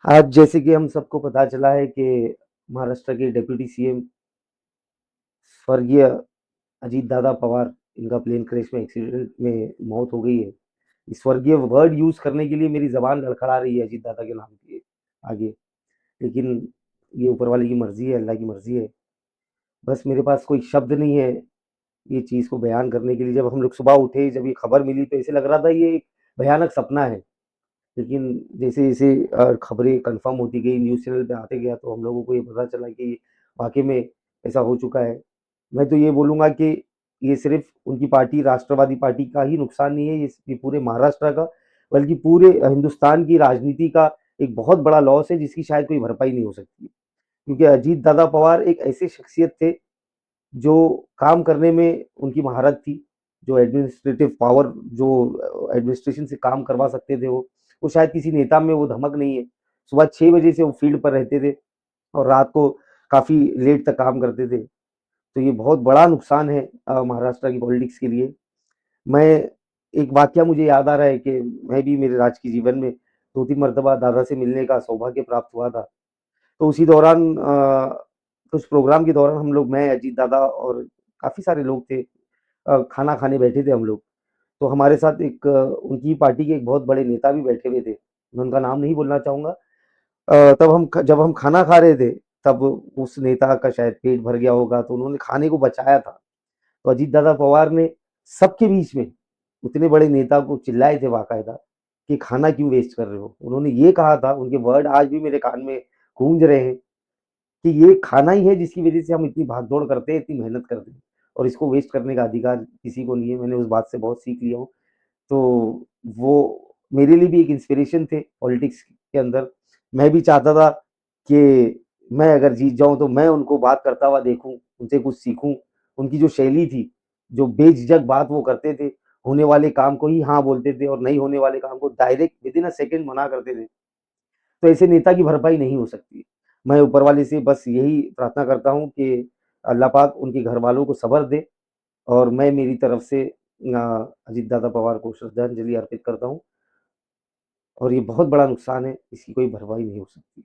आज जैसे कि हम सबको पता चला है कि महाराष्ट्र के डिप्टी सीएम स्वर्गीय अजीत दादा पवार, इनका प्लेन क्रैश में एक्सीडेंट में मौत हो गई है। इस स्वर्गीय वर्ड यूज़ करने के लिए मेरी ज़बान लड़खड़ा रही है अजीत दादा के नाम के आगे, लेकिन ये ऊपर वाले की मर्ज़ी है, अल्लाह की मर्ज़ी है। बस मेरे पास कोई शब्द नहीं है ये चीज़ को बयान करने के लिए। जब हम लोग सुबह उठे, जब ये खबर मिली तो ऐसे लग रहा था ये एक भयानक सपना है। लेकिन जैसे-जैसे खबरें कन्फर्म होती गई, न्यूज़ चैनल पे आते गया, तो हम लोगों को ये पता चला कि वाक़ई में ऐसा हो चुका है। मैं तो ये बोलूँगा कि ये सिर्फ़ उनकी पार्टी राष्ट्रवादी पार्टी का ही नुकसान नहीं है, ये पूरे महाराष्ट्र का, बल्कि पूरे हिंदुस्तान की राजनीति का एक बहुत बड़ा लॉस है, जिसकी शायद कोई भरपाई नहीं हो सकती। क्योंकि अजीत दादा पवार एक ऐसे शख्सियत थे, जो काम करने में उनकी महारत थी, जो एडमिनिस्ट्रेटिव पावर, जो एडमिनिस्ट्रेशन से काम करवा सकते थे वो शायद किसी नेता में वो धमक नहीं है। सुबह 6 बजे से वो फील्ड पर रहते थे और रात को काफ़ी लेट तक काम करते थे। तो ये बहुत बड़ा नुकसान है महाराष्ट्र की पॉलिटिक्स के लिए। मैं एक वाक़या मुझे याद आ रहा है कि मैं भी मेरे राजकीय जीवन में 2-3 मर्तबा दादा से मिलने का सौभाग्य प्राप्त हुआ था। तो उसी दौरान कुछ प्रोग्राम के दौरान हम लोग, मैं, अजीत दादा और काफ़ी सारे लोग थे, खाना खाने बैठे थे हम लोग। तो हमारे साथ एक उनकी पार्टी के एक बहुत बड़े नेता भी बैठे हुए थे। मैं उनका नाम नहीं बोलना चाहूँगा। तब जब हम खाना खा रहे थे, तब उस नेता का शायद पेट भर गया होगा, तो उन्होंने खाने को बचाया था। तो अजीत दादा पवार ने सबके बीच में उतने बड़े नेता को चिल्लाए थे बाकायदा कि खाना क्यों वेस्ट कर रहे हो? उन्होंने ये कहा था, उनके वर्ड आज भी मेरे कान में गूंज रहे हैं कि ये खाना ही है जिसकी वजह से हम इतनी भाग-दौड़ करते हैं, इतनी मेहनत करते हैं, और इसको वेस्ट करने का अधिकार किसी को नहीं है। मैंने उस बात से बहुत सीख लिया हूँ। तो वो मेरे लिए भी एक इंस्पिरेशन थे पॉलिटिक्स के अंदर। मैं भी चाहता था कि मैं अगर जीत जाऊँ तो मैं उनको बात करता हुआ देखूँ, उनसे कुछ सीखूँ। उनकी जो शैली थी, जो बेझिझक बात वो करते थे, होने वाले काम को ही हाँ बोलते थे और नहीं होने वाले काम को डायरेक्ट विदिन अ सेकंड मना करते थे। तो ऐसे नेता की भरपाई नहीं हो सकती। मैं ऊपर वाले से बस यही प्रार्थना करता हूँ कि अल्लाह पाक उनके घरवालों को सब्र दे, और मैं मेरी तरफ से अजीत दादा पवार को श्रद्धांजलि अर्पित करता हूँ, और ये बहुत बड़ा नुकसान है, इसकी कोई भरपाई नहीं हो सकती।